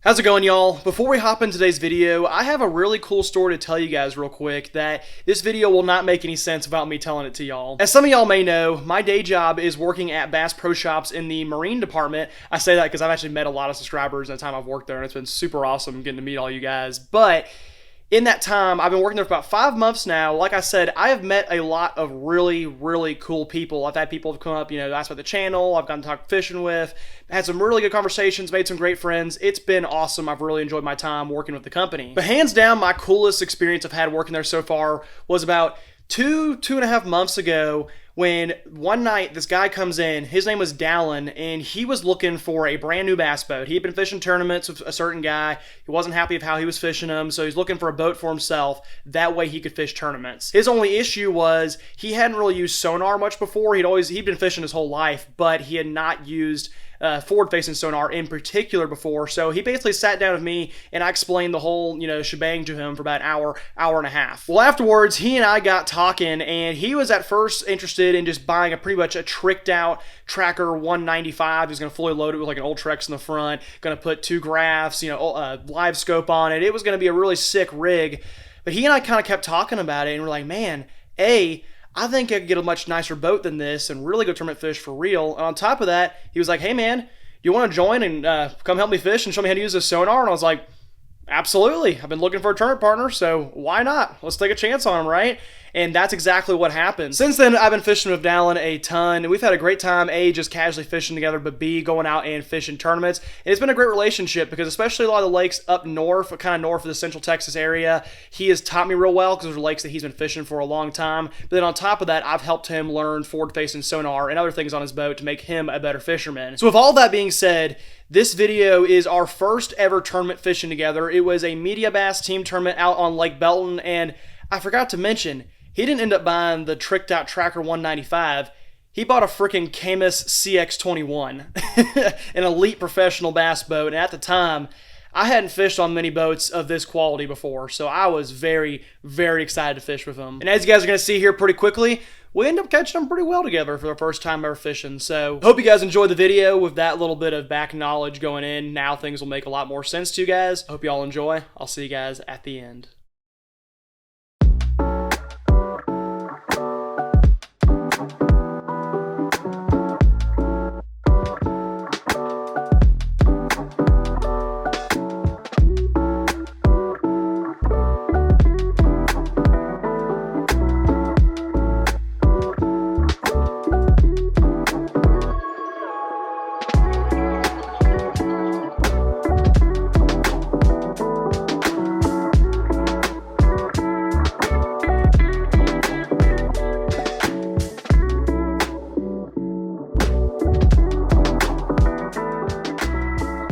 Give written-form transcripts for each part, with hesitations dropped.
How's it going, y'all? Before we hop into today's video, I have a really cool story to tell you guys real quick that this video will not make any sense without me telling it to y'all. As some of y'all may know, my day job is working at Bass Pro Shops in the marine department. I say that because I've actually met a lot of subscribers in the time I've worked there, and it's been super awesome getting to meet all you guys. But in that time, I've been working there for about 5 months now. Like I said, I have met a lot of really cool people. I've had people come up, ask about the channel. I've gotten to talk fishing with, had some really good conversations, made some great friends. It's been awesome. I've really enjoyed my time working with the company. But hands down, my coolest experience I've had working there so far was about two and a half months ago, when one night this guy comes in. His name was Dallin, and he was looking for a brand new bass boat. He had been fishing tournaments with a certain guy. He wasn't happy with how he was fishing them, so he's looking for a boat for himself. That way he could fish tournaments. His only issue was he hadn't really used sonar much before. He'd been fishing his whole life, but he had not used forward-facing sonar in particular before. So he basically sat down with me, and I explained the whole, shebang to him for about an hour and a half. Well, afterwards, he and I got talking, and he was at first interested in just buying pretty much a tricked-out Tracker 195. He's going to fully load it with like an Ultrex in the front, going to put 2 graphs, live scope on it. It was going to be a really sick rig. But he and I kind of kept talking about it, and we're like, man, I think I could get a much nicer boat than this and really go tournament fish for real. And on top of that, he was like, hey man, do you want to join and come help me fish and show me how to use this sonar? And I was like, absolutely. I've been looking for a tournament partner, so why not? Let's take a chance on him, right? And that's exactly what happened. Since then, I've been fishing with Dallin a ton, and we've had a great time, A, just casually fishing together, but B, going out and fishing tournaments. And it's been a great relationship because especially a lot of the lakes up north, kind of north of the Central Texas area, he has taught me real well because those are lakes that he's been fishing for a long time. But then on top of that, I've helped him learn forward-facing sonar and other things on his boat to make him a better fisherman. So with all that being said, this video is our first ever tournament fishing together. It was a media bass team tournament out on Lake Belton, and I forgot to mention, he didn't end up buying the tricked out Tracker 195. He bought a freaking Camus CX21, an elite professional bass boat. And at the time, I hadn't fished on many boats of this quality before, so I was very excited to fish with him. And as you guys are going to see here pretty quickly, we ended up catching them pretty well together for the first time ever fishing. So hope you guys enjoyed the video with that little bit of back knowledge going in. Now things will make a lot more sense to you guys. Hope you all enjoy. I'll see you guys at the end.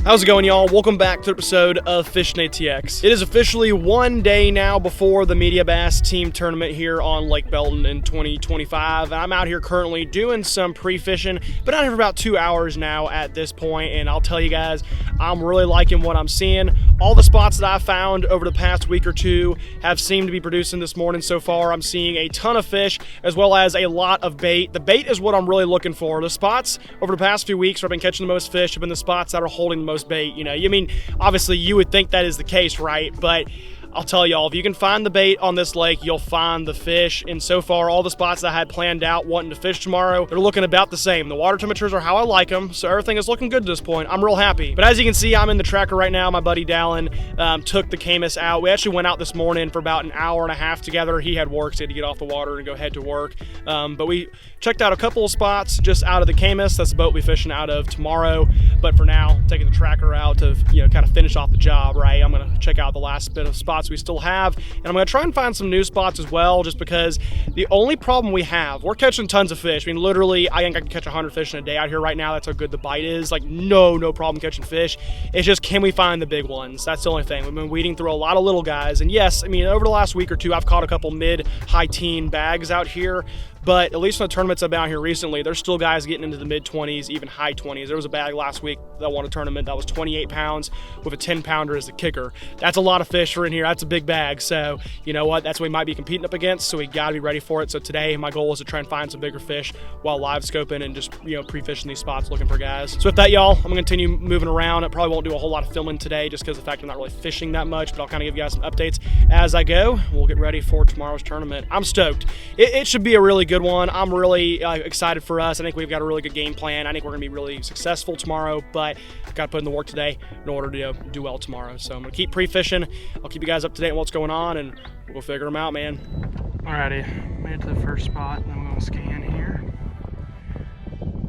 How's it going, y'all? Welcome back to an episode of Fishing ATX. It is officially one day now before the Media Bass Team Tournament here on Lake Belton in 2025. I'm out here currently doing some pre-fishing, but out here for about 2 hours now at this point, and I'll tell you guys, I'm really liking what I'm seeing. All the spots that I've found over the past week or two have seemed to be producing this morning so far. I'm seeing a ton of fish as well as a lot of bait. The bait is what I'm really looking for. The spots over the past few weeks where I've been catching the most fish have been the spots that are holding the most bait. Obviously you would think that is the case, right? But I'll tell y'all, if you can find the bait on this lake, you'll find the fish. And so far, all the spots I had planned out wanting to fish tomorrow, they're looking about the same. The water temperatures are how I like them, so everything is looking good at this point. I'm real happy. But as you can see, I'm in the Tracker right now. My buddy Dallin took the Camus out. We actually went out this morning for about an hour and a half together. He had work, so he had to get off the water and go head to work. But we checked out a couple of spots just out of the Camus. That's the boat we'll be fishing out of tomorrow. But for now, taking the Tracker out to kind of finish off the job, right? I'm going to check out the last bit of spots we still have, and I'm going to try and find some new spots as well, just because the only problem we have, we're catching tons of fish. I mean, literally, I think I can catch 100 fish in a day out here right now. That's how good the bite is. Like, no problem catching fish. It's just, can we find the big ones? That's the only thing. We've been weeding through a lot of little guys, and yes, I mean, over the last week or two, I've caught a couple mid-high teen bags out here, but at least from the tournaments I've been out here recently, there's still guys getting into the mid-20s, even high 20s. There was a bag last week that won a tournament that was 28 pounds with a 10-pounder as the kicker. That's a lot of fish for in here. That's a big bag. So you know what? That's what we might be competing up against. So we got to be ready for it. So today my goal is to try and find some bigger fish while live scoping and just, you know, pre-fishing these spots looking for guys. So with that, y'all, I'm gonna continue moving around. I probably won't do a whole lot of filming today just because of the fact I'm not really fishing that much, but I'll kind of give you guys some updates as I go. We'll get ready for tomorrow's tournament. I'm stoked. It should be a really good one. I'm really excited for us. I think we've got a really good game plan. I think we're gonna be really successful tomorrow, but I've got to put in the work today in order to do well tomorrow. So I'm gonna keep pre-fishing. I'll keep you guys up to date on what's going on, and we'll figure them out, man. Alrighty, made it to the first spot, and then I'm gonna scan here.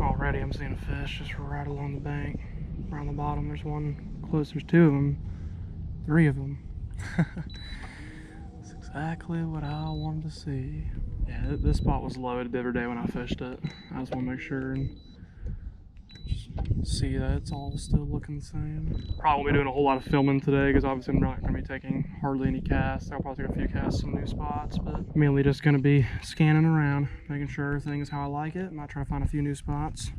Already I'm seeing a fish just right along the bank. Right on the bottom, there's one close, there's two of them, three of them. That's exactly what I wanted to see. Yeah, this spot was loaded the other day when I fished it. I just want to make sure and just see that it's all still looking the same. Probably won't be doing a whole lot of filming today because obviously I'm not going to be taking hardly any casts. I'll probably take a few casts, some new spots, but mainly just going to be scanning around, making sure everything is how I like it. Might try to find a few new spots.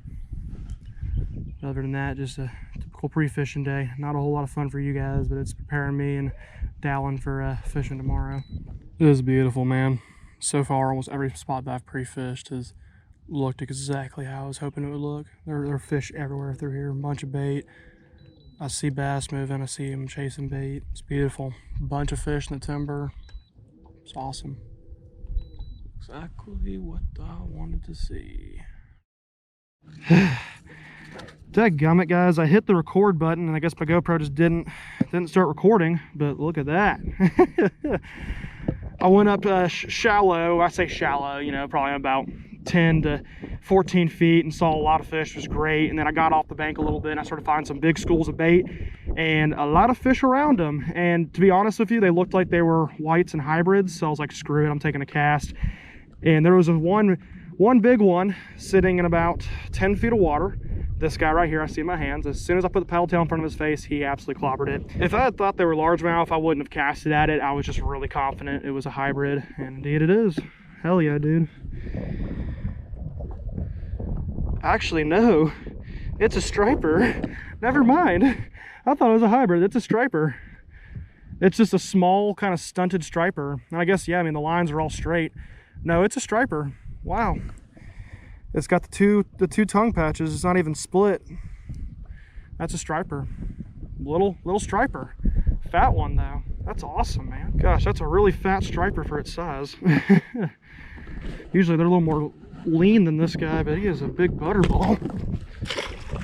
Other than that, just a typical pre-fishing day. Not a whole lot of fun for you guys, but it's preparing me and Dallin for fishing tomorrow. It is beautiful, man. So far, almost every spot that I've pre-fished has looked exactly how I was hoping it would look. There are fish everywhere through here, a bunch of bait. I see bass moving, I see them chasing bait. It's beautiful. A bunch of fish in the timber. It's awesome. Exactly what I wanted to see. Dadgummit, guys, I hit the record button and I guess my GoPro just didn't start recording, but look at that. I went up shallow. I say shallow, you know, probably about 10 to 14 feet and saw a lot of fish. It was great. And then I got off the bank a little bit and I started finding some big schools of bait and a lot of fish around them. And to be honest with you, they looked like they were whites and hybrids. So I was like, screw it, I'm taking a cast. And there was one big one sitting in about 10 feet of water. This guy right here, I see in my hands. As soon as I put the paddle tail in front of his face, he absolutely clobbered it. If I had thought they were largemouth, I wouldn't have casted at it. I was just really confident it was a hybrid, and indeed it is. Hell yeah, dude. Actually, no, it's a striper. Never mind. I thought it was a hybrid. It's a striper. It's just a small, kind of stunted striper. And I guess, yeah, I mean, the lines are all straight. No, it's a striper. Wow. It's got the two tongue patches. It's not even split. That's a striper. Little striper. Fat one though. That's awesome, man. Gosh, that's a really fat striper for its size. Usually they're a little more lean than this guy, but he is a big butterball.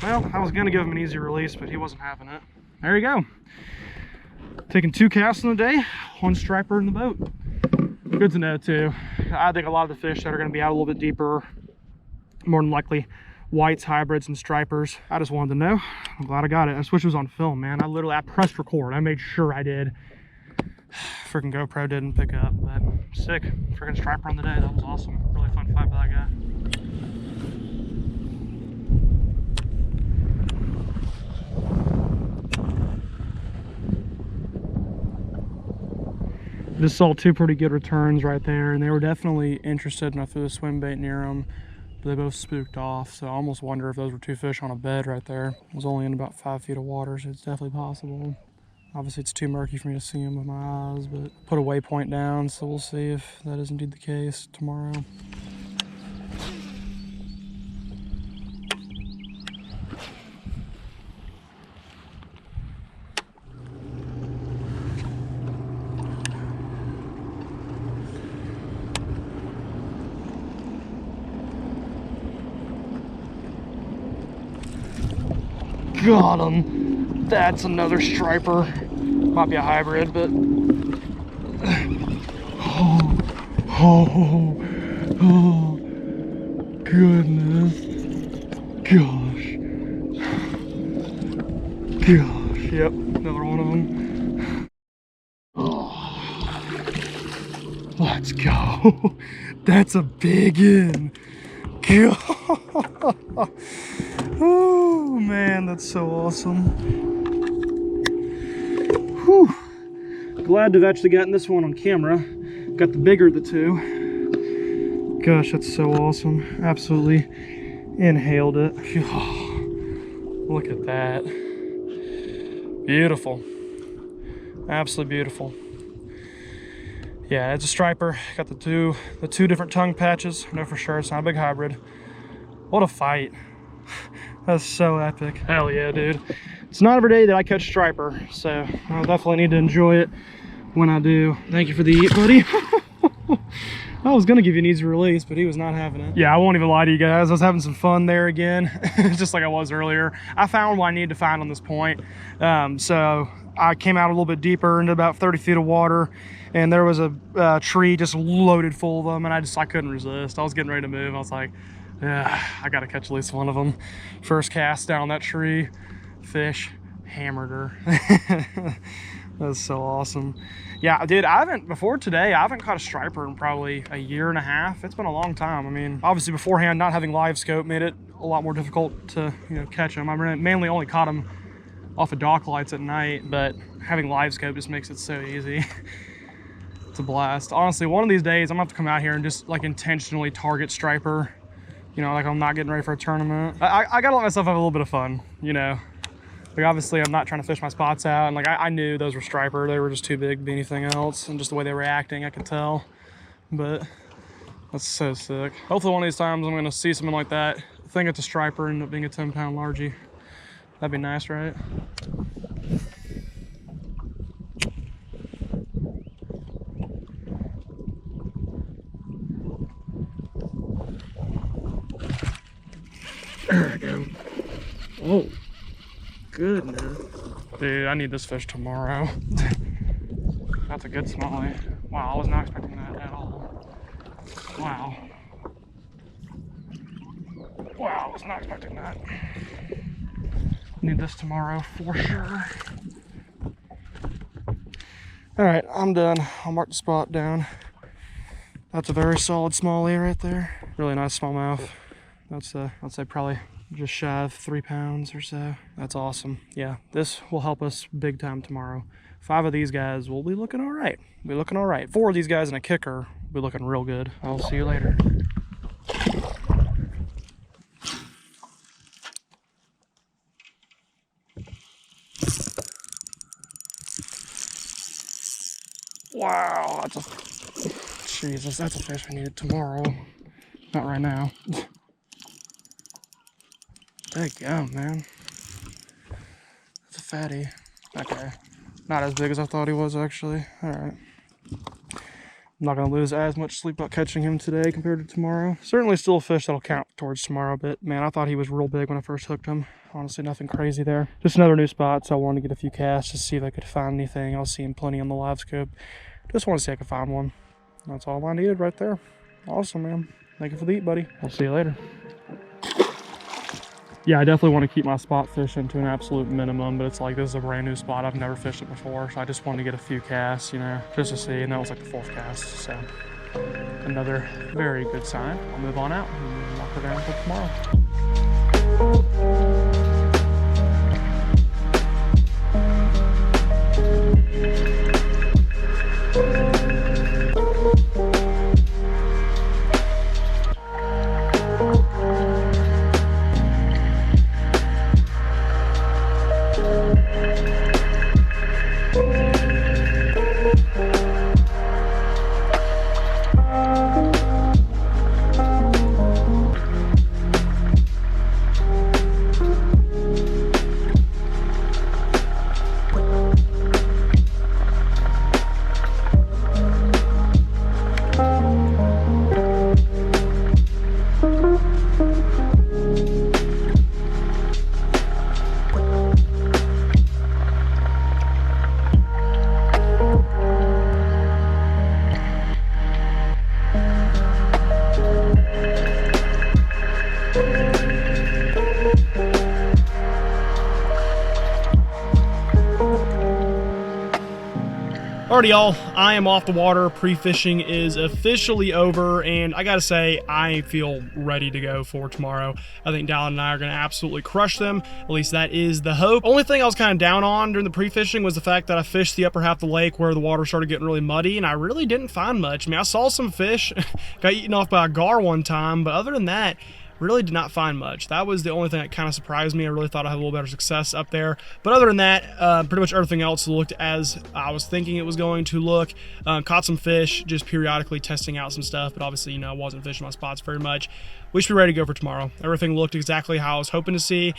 Well, I was gonna give him an easy release, but he wasn't having it. There you go. Taking 2 casts in the day, 1 striper in the boat. Good to know too. I think a lot of the fish that are gonna be out a little bit deeper, more than likely whites, hybrids, and stripers. I just wanted to know. I'm glad I got it. I just wish it was on film, man. I pressed record. I made sure I did. Freaking GoPro didn't pick up, but sick. Freaking striper on the day. That was awesome. Really fun fight by that guy. Just saw 2 pretty good returns right there, and they were definitely interested when I threw a swim bait near them. They both spooked off, so I almost wonder if those were 2 fish on a bed right there. It was only in about 5 feet of water, so it's definitely possible. Obviously it's too murky for me to see them with my eyes, but put a waypoint down, so we'll see if that is indeed the case tomorrow. Got him. That's another striper. Might be a hybrid, but oh goodness, gosh, yep, another one of them. Oh, let's go. That's a big one. Oh man, that's so awesome. Whew. Glad to have actually gotten this one on camera. Got the bigger of the 2. gosh, that's so awesome. Absolutely inhaled it. Look at that. Beautiful. Absolutely beautiful. Yeah, it's a striper. Got the two different tongue patches. I know for sure it's not a big hybrid. What a fight. That's so epic. Hell yeah, dude. It's not every day that I catch striper, so I'll definitely need to enjoy it when I do. Thank you for the eat, buddy. I was gonna give you an easy release, but he was not having it. Yeah, I won't even lie to you guys. I was having some fun there again, just like I was earlier. I found what I needed to find on this point. So I came out a little bit deeper into about 30 feet of water, and there was a tree just loaded full of them, and I couldn't resist. I was getting ready to move. I was like, I gotta catch at least one of them. First cast down that tree, fish, hammered her. That's so awesome. Yeah, dude, I haven't caught a striper in probably a year and a half. It's been a long time. I mean, obviously beforehand, not having live scope made it a lot more difficult to, catch them. I mainly only caught them off of dock lights at night, but having live scope just makes it so easy. It's a blast. Honestly, one of these days, I'm gonna have to come out here and just like intentionally target striper. Like I'm not getting ready for a tournament. I gotta let myself have a little bit of fun, Like obviously I'm not trying to fish my spots out, and like I knew those were striper. They were just too big to be anything else, and just the way they were acting, I could tell. But that's so sick. Hopefully one of these times I'm gonna see something like that, think it's a striper, and end up being a 10-pound largie. That'd be nice, right? There we go. Oh, goodness. Dude, I need this fish tomorrow. That's a good smallie. Wow, I was not expecting that at all. Wow. Wow, I was not expecting that. Need this tomorrow for sure. All right, I'm done. I'll mark the spot down. That's a very solid smallie right there. Really nice smallmouth. That's I'd say probably just shy of 3 pounds or so. That's awesome. Yeah, this will help us big time tomorrow. 5 of these guys will be looking all right. 4 of these guys and a kicker will be looking real good. I'll see you later. Wow, Jesus, that's a fish we needed tomorrow. Not right now. Daggum, man. That's a fatty. Okay. Not as big as I thought he was, actually. Alright. I'm not going to lose as much sleep about catching him today compared to tomorrow. Certainly still a fish that'll count towards tomorrow, but man, I thought he was real big when I first hooked him. Honestly, nothing crazy there. Just another new spot, so I wanted to get a few casts to see if I could find anything. I was seeing plenty on the live scope. Just want to see if I could find one. That's all I needed right there. Awesome, man. Thank you for the eat, buddy. I'll see you later. Yeah, I definitely want to keep my spot fishing to an absolute minimum, but it's like this is a brand new spot. I've never fished it before, so I just wanted to get a few casts, just to see, and that was like the 4th cast, so another very good sign. I'll move on out and lock her down until tomorrow. Alrighty, y'all, I am off the water. Pre-fishing is officially over, and I gotta say, I feel ready to go for tomorrow. I think Dallin and I are gonna absolutely crush them. At least that is the hope. Only thing I was kind of down on during the pre-fishing was the fact that I fished the upper half of the lake where the water started getting really muddy, and I really didn't find much. I mean, I saw some fish, got eaten off by a gar one time, but other than that, really did not find much. That was the only thing that kind of surprised me. I really thought I'd have a little better success up there. But other than that, pretty much everything else looked as I was thinking it was going to look. Caught some fish, just periodically testing out some stuff, but obviously, you know, I wasn't fishing my spots very much. We should be ready to go for tomorrow. Everything looked exactly how I was hoping to see,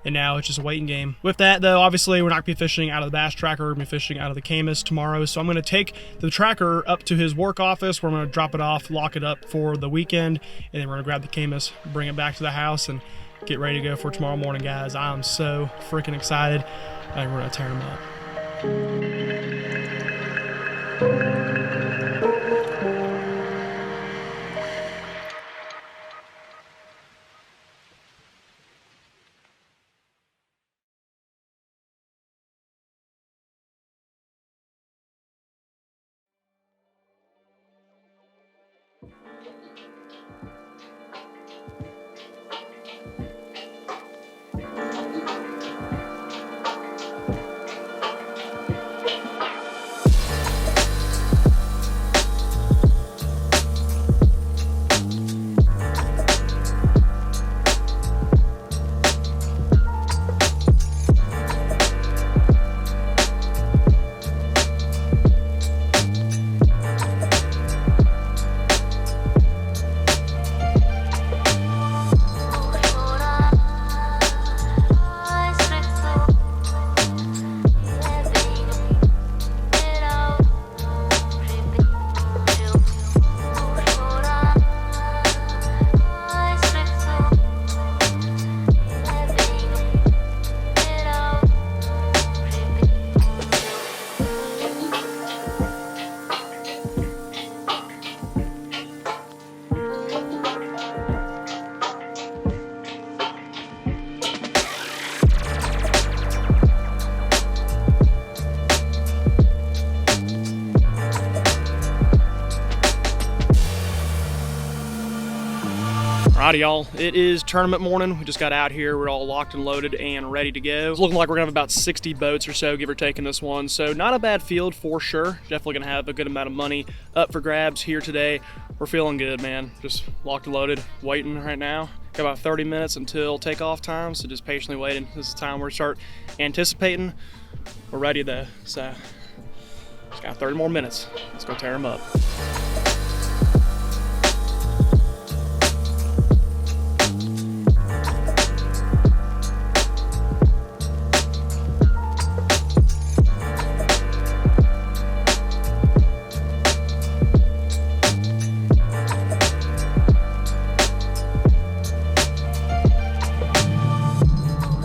and now it's just a waiting game. With that, though, obviously, we're not going to be fishing out of the bass tracker. We're going to be fishing out of the Camus tomorrow. So I'm going to take the tracker up to his work office where I'm going to drop it off, lock it up for the weekend, and then we're going to grab the Camus, bring it back to the house, and get ready to go for tomorrow morning, guys. I'm so freaking excited. I think we're going to tear them up. Alrighty, y'all, it is tournament morning. We just got out here. We're all locked and loaded and ready to go. It's looking like we're gonna have about 60 boats or so, give or take, in this one. So not a bad field for sure. Definitely gonna have a good amount of money up for grabs here today. We're feeling good, man. Just locked and loaded, waiting right now. Got about 30 minutes until takeoff time, so just patiently waiting. This is the time where we start anticipating. We're ready though, so just got 30 more minutes. Let's go tear them up.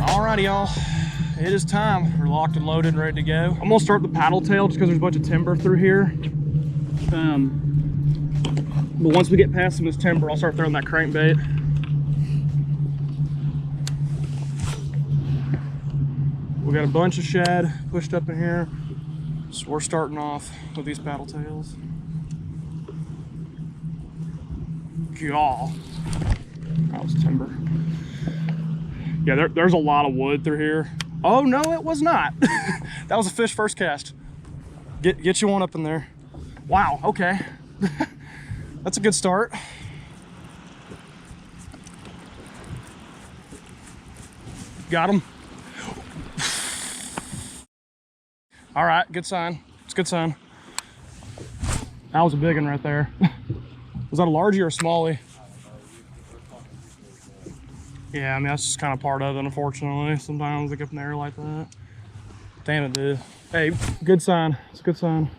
Alrighty, y'all, it is time. We're locked and loaded and ready to go. I'm gonna start the paddle tail just because there's a bunch of timber through here. But once we get past some of this timber, I'll start throwing that crankbait. We got a bunch of shad pushed up in here, so we're starting off with these paddle tails. God, that was timber. Yeah, there's a lot of wood through here. Oh no, it was not. That was a fish first cast. Get you one up in there. Wow, okay. That's a good start. Got him. All right, good sign. It's a good sign. That was a big one right there. Was that a largie or a smallie? Yeah, I mean, that's just kind of part of it, unfortunately. Sometimes they get in the air like that. Damn it, dude. Hey, good sign. It's a good sign.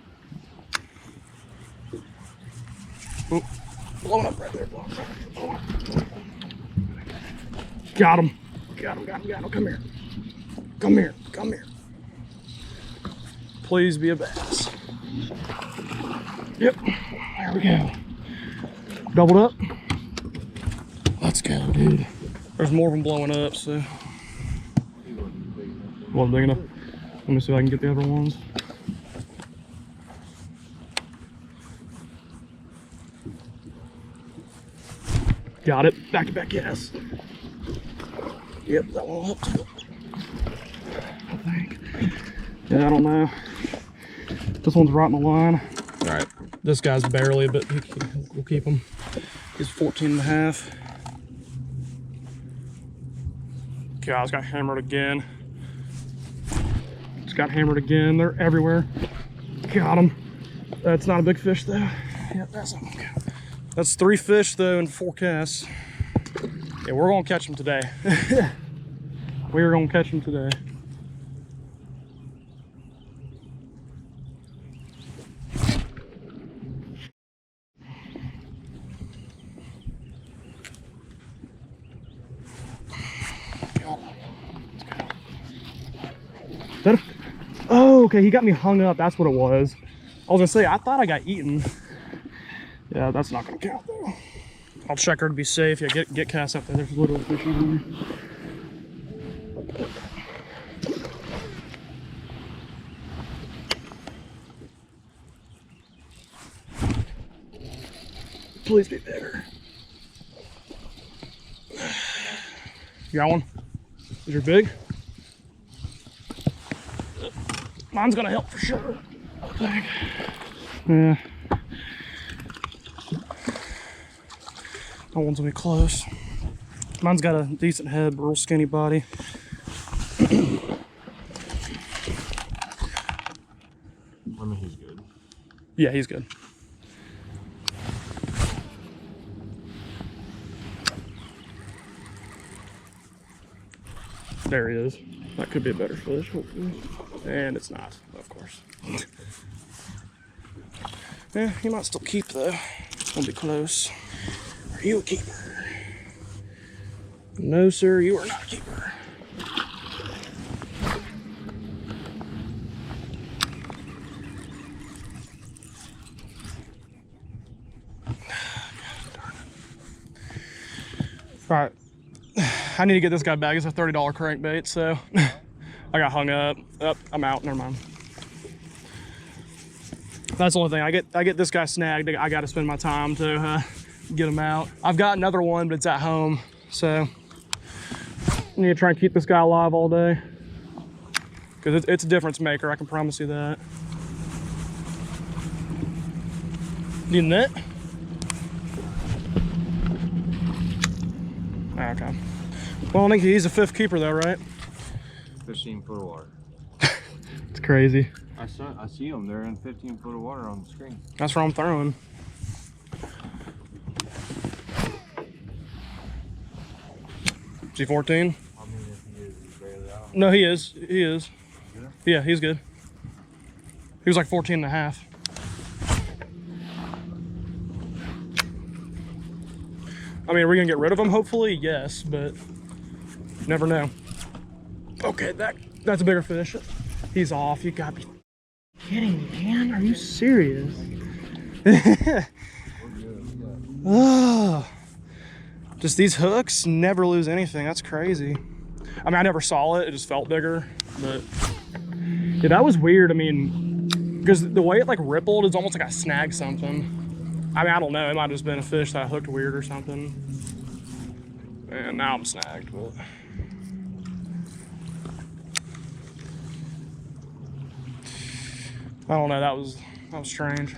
Oh, blowing up right there. Blowing up. Got him. Got him, got him, got him. Come here. Come here, come here. Please be a bass. Yep, there we go. Doubled up. Let's go, dude. There's more of them blowing up, so. Wasn't big enough. Let me see if I can get the other ones. Got it. Back to back, yes. Yep, that one will help too. I think. Yeah, I don't know. This one's right in the line. All right, this guy's barely, but we'll keep him. He's 14 and a half. Guys got hammered again. Just got hammered again. They're everywhere. Got him. That's not a big fish though. Yep, that's not okay. That's 3 fish though in 4 casts. Yeah, we're gonna catch them today. We're gonna catch them today. Oh, okay, he got me hung up. That's what it was. I was gonna say, I thought I got eaten. Yeah, that's not gonna count though. I'll check her to be safe. Yeah, get cast up there. There's little fish in there. Please be bigger. You got one? Is your big? Mine's gonna help for sure. I think. Yeah. That one's gonna be close. Mine's got a decent head, but real skinny body. I mean, he's good. Yeah, he's good. There he is. That could be a better fish, hopefully. And it's not, of course. Yeah, he might still keep though. It's gonna be close. Are you a keeper? No, sir, you are not a keeper. All right, I need to get this guy back. It's a $30 crankbait, so I got hung up. I'm out. Never mind. That's the only thing. I get this guy snagged. I got to spend my time to get him out. I've got another one, but it's at home, so I need to try and keep this guy alive all day because it's a difference maker. I can promise you that. Need a net? Okay. Well, I think he's a 5th keeper though, right? 15 foot of water. It's crazy. I see them. They're in 15 foot of water on the screen. That's where I'm throwing. Is he 14? I mean, if he is, he's barely out. No, he is. He is. Yeah? Yeah, he's good. He was like 14 and a half. I mean, are we gonna get rid of him? Hopefully, yes, but never know. Okay, that's a bigger fish. He's off. You gotta be kidding me, man. Are you serious? Oh, just these hooks never lose anything. That's crazy. I mean, I never saw it. It just felt bigger, but yeah, that was weird. I mean, because the way it like rippled, it's almost like I snagged something. I mean, I don't know. It might have just been a fish that I hooked weird or something. And now I'm snagged, but. I don't know, that was strange.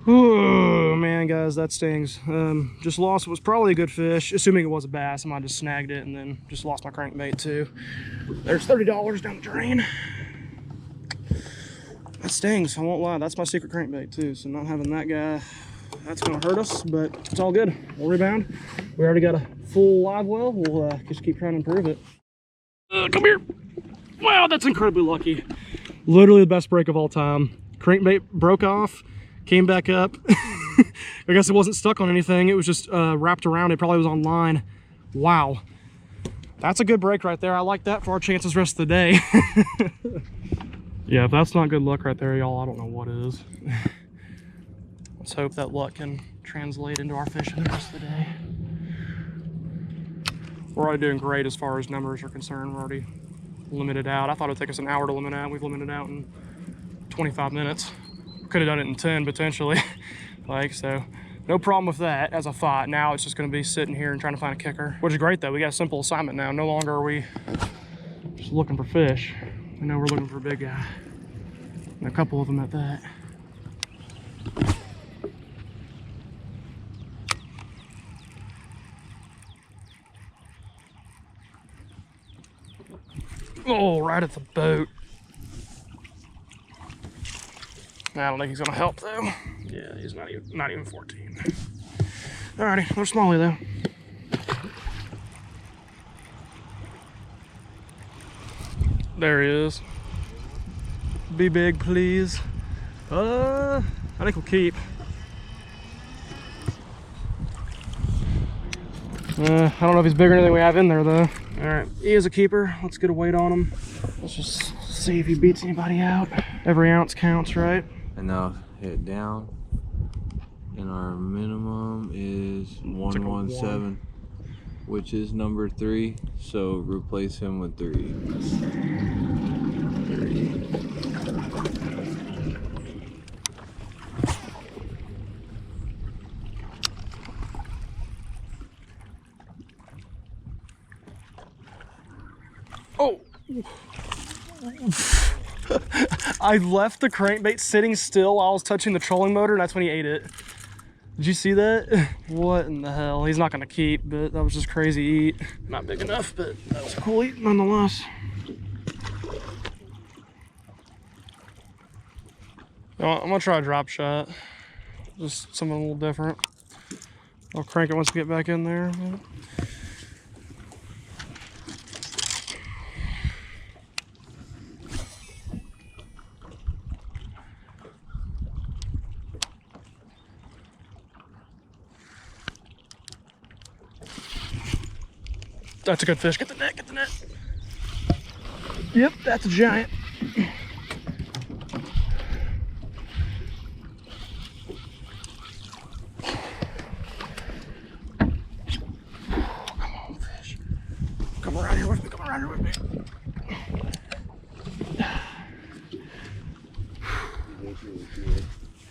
Oh man, guys, that stings. Just lost, it was probably a good fish, assuming it was a bass. I might have just snagged it and then just lost my crankbait too. There's $30 down the drain. That stings, I won't lie. That's my secret crankbait too, so not having that guy, that's gonna hurt us, but it's all good. We'll rebound. We already got a full live well. We'll just keep trying to improve it. Come here. Wow, that's incredibly lucky. Literally the best break of all time. Crankbait broke off, came back up. I guess it wasn't stuck on anything. It was just wrapped around. It probably was on line. Wow. That's a good break right there. I like that for our chances rest of the day. Yeah, if that's not good luck right there, y'all, I don't know what is. Let's hope that luck can translate into our fishing the rest of the day. We're already doing great as far as numbers are concerned. We're already limited out. I thought it'd take us an hour to limit out. We've limited out in 25 minutes. Could have done it in 10 potentially. So No problem with that, as I thought. Now it's just gonna be sitting here and trying to find a kicker, which is great though. We got a simple assignment now. No longer are we just looking for fish. We know we're looking for a big guy. And a couple of them at that. Oh, right at the boat. I don't think he's gonna help though. Yeah, he's not even 14. Alrighty, another smallie though. There he is. Be big, please. I think we'll keep. I don't know if he's bigger than anything we have in there though. Alright, he is a keeper. Let's get a weight on him. Let's just see if he beats anybody out. Every ounce counts, right? And now hit down. And our minimum is 117, which is number 3. So replace him with 3. Oh! I left the crankbait sitting still while I was touching the trolling motor, and that's when he ate it. Did you see that? What in the hell? He's not gonna keep, but that was just crazy eat. Not big enough, but that was a cool eat nonetheless. I'm gonna try a drop shot. Just something a little different. I'll crank it once we get back in there. That's a good fish. Get the net, get the net. Yep, that's a giant. Come on, fish. Come around here with me, come around here with me.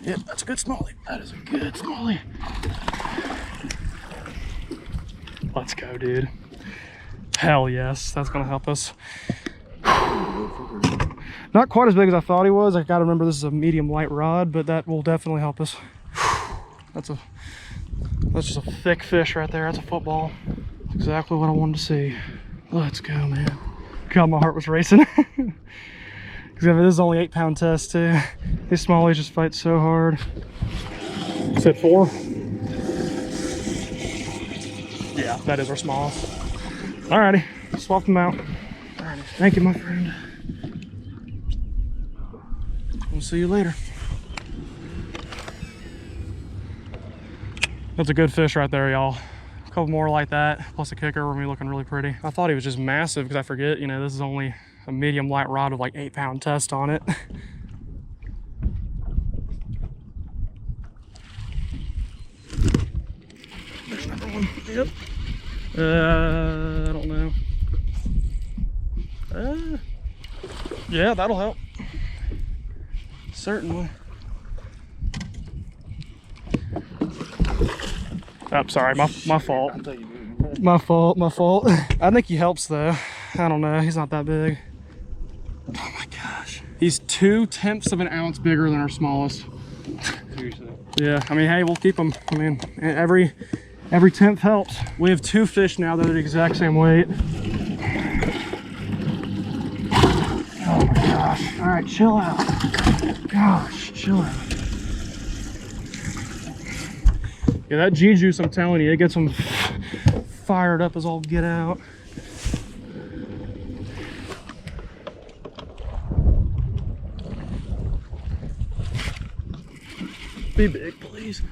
Yep, that's a good smallie. That is a good smallie. Let's go, dude. Hell yes, that's gonna help us. Not quite as big as I thought he was. I gotta remember this is a medium light rod, but that will definitely help us. That's just a thick fish right there. That's a football. That's exactly what I wanted to see. Let's go, man. God, my heart was racing. Because this is only 8-pound test too. These smallies just fight so hard. You said 4? Yeah, that is our smallest. Alrighty, swap them out. Alrighty, thank you, my friend. We'll see you later. That's a good fish right there, y'all. A couple more like that, plus a kicker, we're gonna be looking really pretty. I thought he was just massive because I forget, you know, this is only a medium light rod with like 8-pound test on it. There's another one. Yep. I don't know. Yeah, that'll help. Certainly. Oh, sorry, my fault. My fault. I think he helps though. I don't know, he's not that big. Oh my gosh. He's 2/10 of an ounce bigger than our smallest. Seriously. Yeah, I mean, hey, we'll keep them. I mean, every 10th helps. We have 2 fish now that are the exact same weight. Oh my gosh. All right, chill out. Gosh, chill out. Yeah, that G juice, I'm telling you, it gets them fired up as all get out. Be big, please.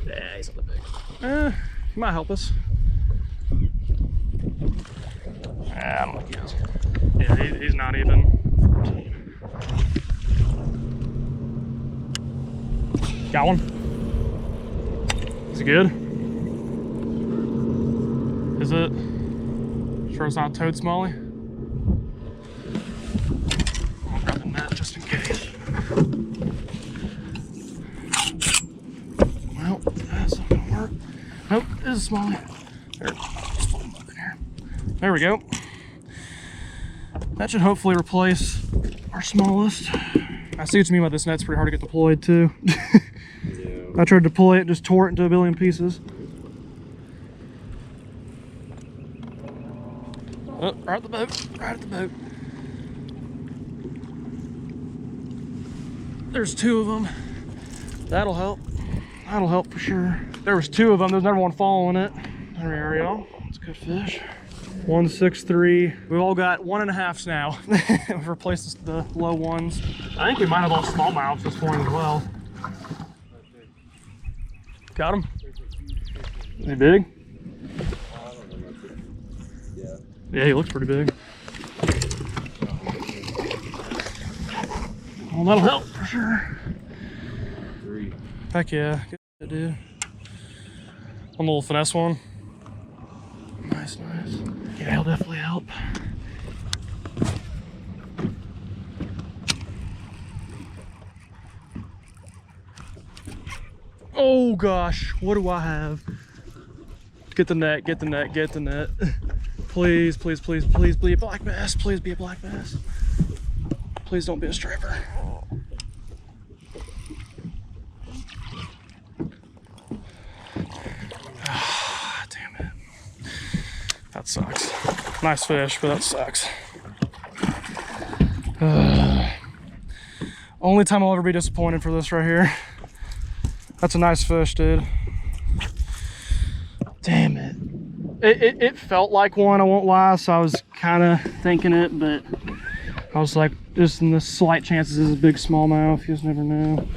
Yeah, he's not that big. He might help us. I don't think he is. Yeah, he's not even 14. Got one? Is it good? Is it? Sure it's not a toad smallie? I'll grab the net just in case. Well, that's is, Smalley. There, just float him up in here. There we go. That should hopefully replace our smallest. I see what you mean by this net's pretty hard to get deployed too. Yeah. I tried to deploy it, just tore it into a billion pieces. Oh, right at the boat, right at the boat. There's two of them. That'll help. That'll help for sure. There was two of them. There's never one following it. There we are, y'all. It's a good fish. 163. We've all got 1.5s now. We've replaced the low ones. I think we might have all smallmouths at this point as well. Got him? Is he big? Yeah, he looks pretty big. Well, that'll help for sure. 3. Heck yeah, good dude. One little finesse one. Nice, nice. Yeah, he'll definitely help. Oh gosh, what do I have? Get the net, get the net, get the net. Please, please, please, please be a black bass. Please be a black bass. Please don't be a striper. Damn it. That sucks. Nice fish, but that sucks. Only time I'll ever be disappointed for this right here. That's a nice fish, dude. Damn it. It felt like one, I won't lie, so I was kind of thinking it, but I was like, just in the slight chances is a big smallmouth. You just never know.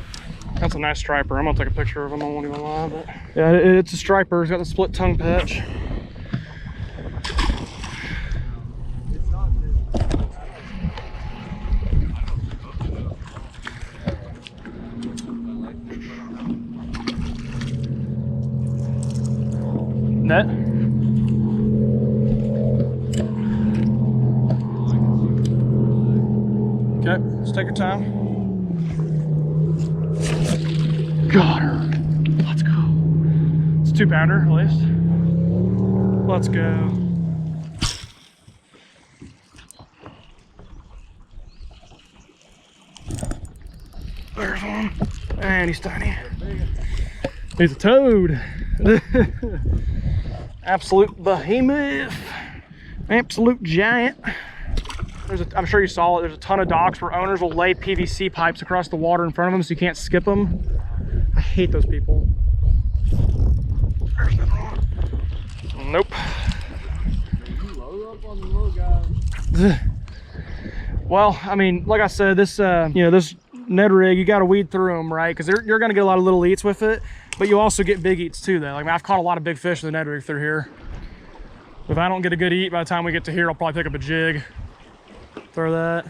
That's a nice striper. I'm gonna take a picture of him, I won't even lie, but yeah, it's a striper. He's got the split tongue patch. Net? Okay, let's take your time. Got her. Let's go. It's a 2-pounder at least. Let's go. There's one. And he's tiny. He's a toad. Absolute behemoth. Absolute giant. I'm sure you saw it. There's a ton of docks where owners will lay PVC pipes across the water in front of them so you can't skip them. I hate those people. There's nothing wrong. Nope. You load up on the little guy. Well, I mean, like I said, this this Ned rig, you got to weed through them, right? Because you're going to get a lot of little eats with it, but you also get big eats too. Though, like, I mean, I've caught a lot of big fish with the Ned rig through here. If I don't get a good eat by the time we get to here, I'll probably pick up a jig. Throw that.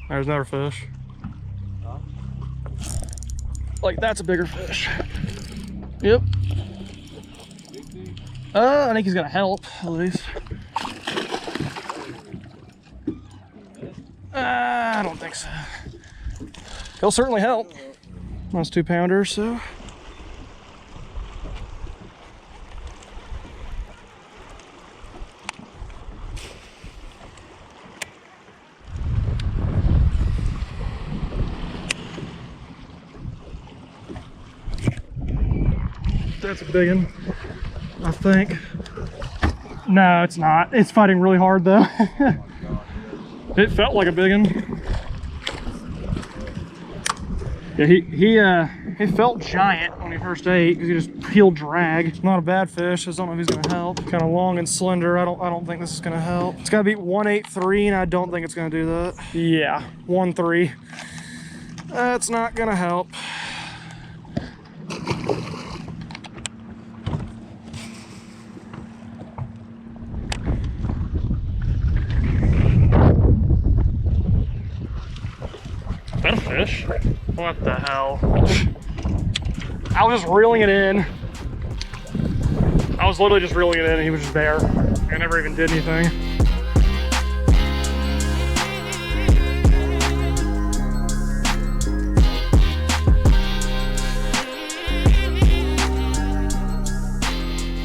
There's another fish. Huh? Like, that's a bigger fish. Yep. I think he's gonna help at least. I don't think so. He'll certainly help. That's 2-pounders, so. That's a big one, I think. No, it's not. It's fighting really hard though. It felt like a big one. Yeah, he felt giant when he first ate because he just peeled drag. It's not a bad fish. I just don't know if he's gonna help. Kind of long and slender. I don't think this is gonna help. It's gotta be 183, and I don't think it's gonna do that. Yeah, 1-3. That's not gonna help. Is that a fish? What the hell? I was just reeling it in. I was literally just reeling it in and he was just there. I never even did anything.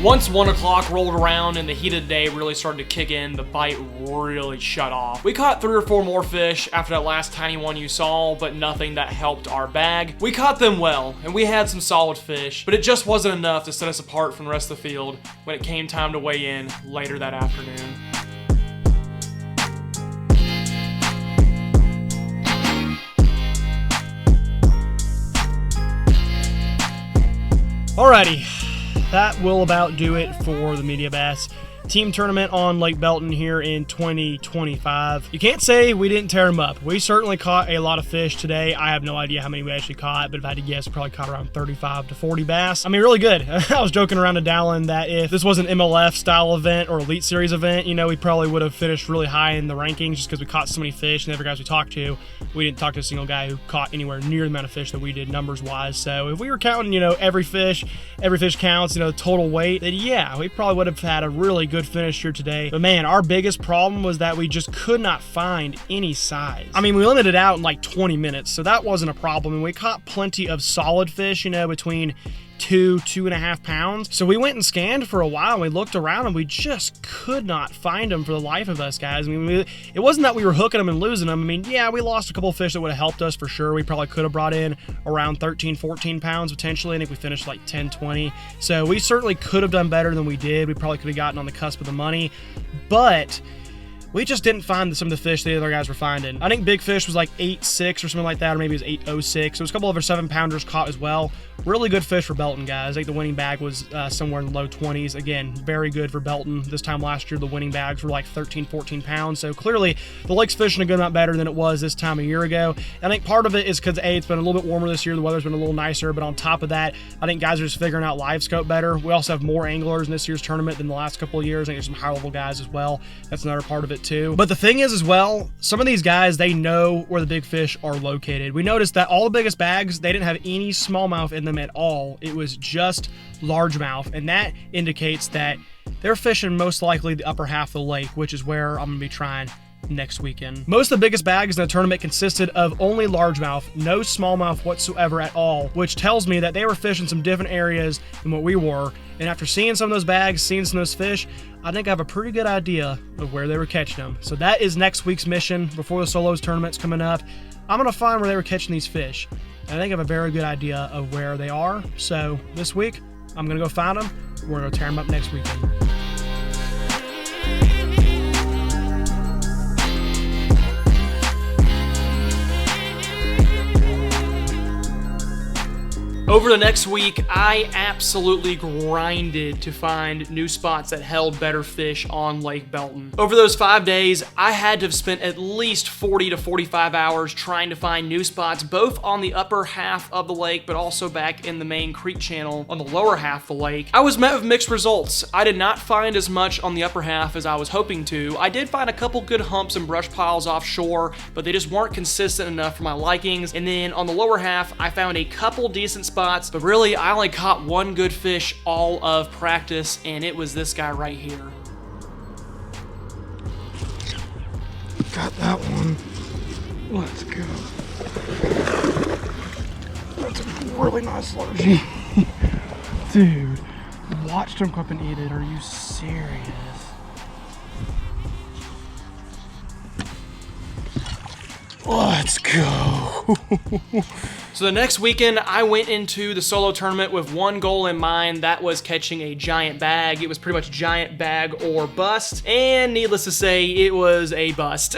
Once 1 o'clock rolled around and the heat of the day really started to kick in, the bite really shut off. We caught 3 or 4 more fish after that last tiny one you saw, but nothing that helped our bag. We caught them well, and we had some solid fish, but it just wasn't enough to set us apart from the rest of the field when it came time to weigh in later that afternoon. Alrighty, that will about do it for the media bass team tournament on Lake Belton here in 2025. You can't say we didn't tear them up. We certainly caught a lot of fish today. I have no idea how many we actually caught, but if I had to guess, we probably caught around 35 to 40 bass. I mean, really good. I was joking around to Dallin that if this was an MLF style event or Elite Series event, you know, we probably would have finished really high in the rankings just because we caught so many fish, and every guys we talked to, we didn't talk to a single guy who caught anywhere near the amount of fish that we did numbers wise. So if we were counting, you know, every fish counts, you know, the total weight, then yeah, we probably would have had a really good finish here today. But man, our biggest problem was that we just could not find any size. I mean, we limited out in like 20 minutes, so that wasn't a problem. And we caught plenty of solid fish, you know, between 2.5 pounds. So we went and scanned for a while, and we looked around, and we just could not find them for the life of us, guys. I mean, it wasn't that we were hooking them and losing them. I mean, yeah, we lost a couple of fish that would have helped us for sure. We probably could have brought in around 13, 14 pounds potentially. I think we finished like 10, 20. So we certainly could have done better than we did. We probably could have gotten on the cusp of the money, but we just didn't find some of the fish the other guys were finding. I think Big Fish was like 8.6 or something like that, or maybe it was 8.06. There was a couple of other 7-pounders caught as well. Really good fish for Belton, guys. I think the winning bag was somewhere in the low 20s. Again, very good for Belton. This time last year, the winning bags were like 13, 14 pounds. So clearly, the lake's fishing a good amount better than it was this time a year ago. And I think part of it is because, A, it's been a little bit warmer this year. The weather's been a little nicer. But on top of that, I think guys are just figuring out live scope better. We also have more anglers in this year's tournament than the last couple of years. I think there's some high-level guys as well. That's another part of it, too. But the thing is, as well, some of these guys, they know where the big fish are located. We noticed that all the biggest bags, they didn't have any smallmouth in them at all. It was just largemouth, and that indicates that they're fishing most likely the upper half of the lake, which is where I'm going to be trying next weekend. Most of the biggest bags in the tournament consisted of only largemouth, no smallmouth whatsoever at all, which tells me that they were fishing some different areas than what we were. And after seeing some of those bags, seeing some of those fish, I think I have a pretty good idea of where they were catching them. So that is next week's mission before the solos tournament's coming up. I'm going to find where they were catching these fish. And I think I have a very good idea of where they are. So this week, I'm going to go find them. We're going to tear them up next weekend. Over the next week, I absolutely grinded to find new spots that held better fish on Lake Belton. Over those 5 days, I had to have spent at least 40 to 45 hours trying to find new spots, both on the upper half of the lake, but also back in the main creek channel on the lower half of the lake. I was met with mixed results. I did not find as much on the upper half as I was hoping to. I did find a couple good humps and brush piles offshore, but they just weren't consistent enough for my likings. And then on the lower half, I found a couple decent spots, but really I only caught one good fish all of practice, and it was this guy right here. Got that one. Let's go. That's a really nice large. Dude, watched him come up and eat it. Are you serious? Let's go. So the next weekend, I went into the solo tournament with one goal in mind. That was catching a giant bag. It was pretty much giant bag or bust. And needless to say, it was a bust.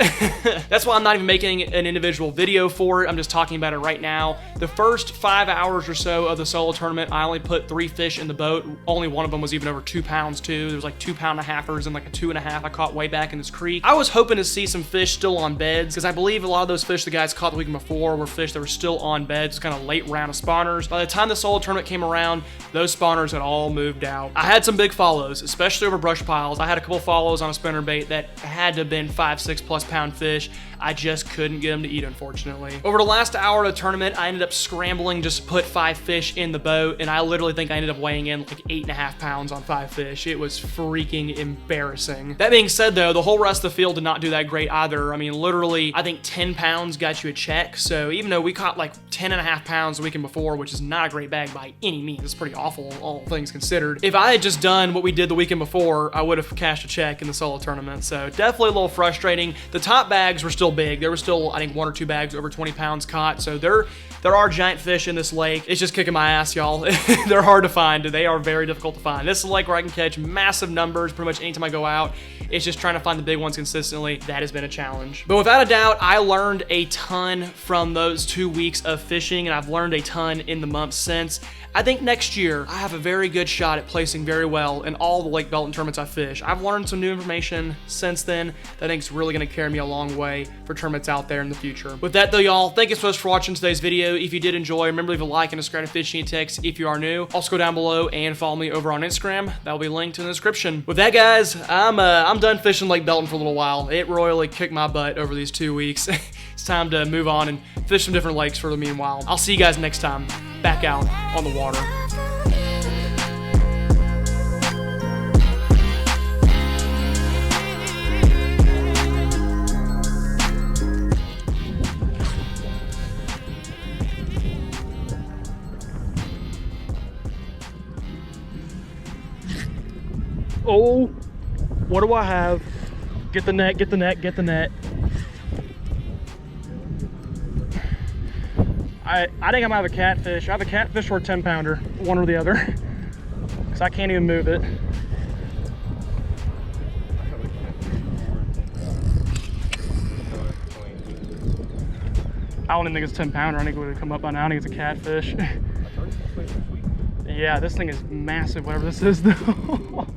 That's why I'm not even making an individual video for it. I'm just talking about it right now. The first 5 hours or so of the solo tournament, I only put 3 fish in the boat. Only one of them was even over 2 pounds too. There was like 2.5-pounders and like a 2.5 I caught way back in this creek. I was hoping to see some fish still on beds, because I believe a lot of those fish the guys caught the weekend before were fish that were still on beds. It's kind of late round of spawners. By the time the solo tournament came around, those spawners had all moved out. I had some big follows, especially over brush piles. I had a couple follows on a spinnerbait that had to have been 5, 6+ pound fish. I just couldn't get them to eat, unfortunately. Over the last hour of the tournament, I ended up scrambling just to put 5 fish in the boat, and I literally think I ended up weighing in like 8.5 pounds on 5 fish. It was freaking embarrassing. That being said though, the whole rest of the field did not do that great either. I mean, literally, I think 10 pounds got you a check. So even though we caught like 10.5 pounds the weekend before, which is not a great bag by any means, it's pretty awful, all things considered. If I had just done what we did the weekend before, I would have cashed a check in the solo tournament. So definitely a little frustrating. The top bags were still big. There were still, I think, 1 or 2 bags over 20 pounds caught. So there are giant fish in this lake. It's just kicking my ass, y'all. They're hard to find. They are very difficult to find. This is a lake where I can catch massive numbers pretty much anytime I go out. It's just trying to find the big ones consistently. That has been a challenge. But without a doubt, I learned a ton from those 2 weeks of fishing, and I've learned a ton in the months since. I think next year, I have a very good shot at placing very well in all the Lake Belton tournaments I fish. I've learned some new information since then that I think is really gonna carry me a long way for tournaments out there in the future. With that though, y'all, thank you so much for watching today's video. If you did enjoy, remember to leave a like and subscribe to Fishing and Text if you are new. Also go down below and follow me over on Instagram. That'll be linked in the description. With that, guys, I'm done fishing Lake Belton for a little while. It royally kicked my butt over these 2 weeks. It's time to move on and fish some different lakes for the meanwhile. I'll see you guys next time, back out on the water. Oh, what do I have? Get the net, get the net, get the net. I think I might have a catfish. I have a catfish or a 10-pounder, one or the other, because I can't even move it. I don't even think it's a 10-pounder. I think it would have come up by now. I think it's a catfish. Yeah, this thing is massive, whatever this is, though.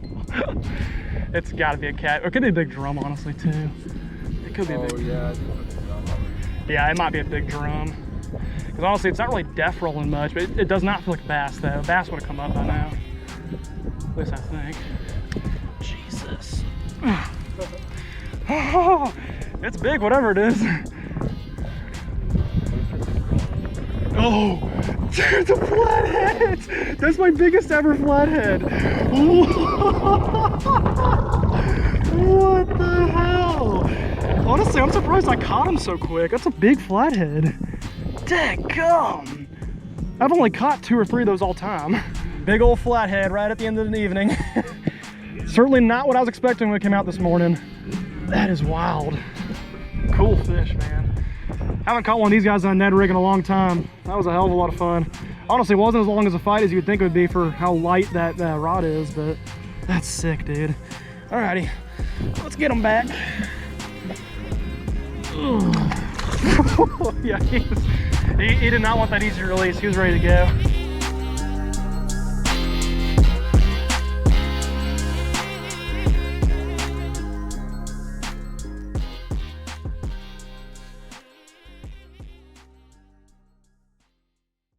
It's got to be a cat. It could be a big drum, honestly, too. It could be a big yeah, it might be a big drum. Because honestly, it's not really depth rolling much, but it does not feel like bass, though. Bass would have come up by now. At least I think. Jesus. Oh, it's big, whatever it is. Oh, dude, the flathead! That's my biggest ever flathead. What the hell? Honestly, I'm surprised I caught him so quick. That's a big flathead. Dadgum! I've only caught 2 or 3 of those all time. Big old flathead right at the end of the evening. Certainly not what I was expecting when it came out this morning. That is wild. Cool fish, man. I haven't caught one of these guys on a Ned rig in a long time. That was a hell of a lot of fun. Honestly, it wasn't as long as a fight as you would think it would be for how light that rod is, but that's sick, dude. Alrighty, let's get him back. Yeah, he did not want that easy release. He was ready to go.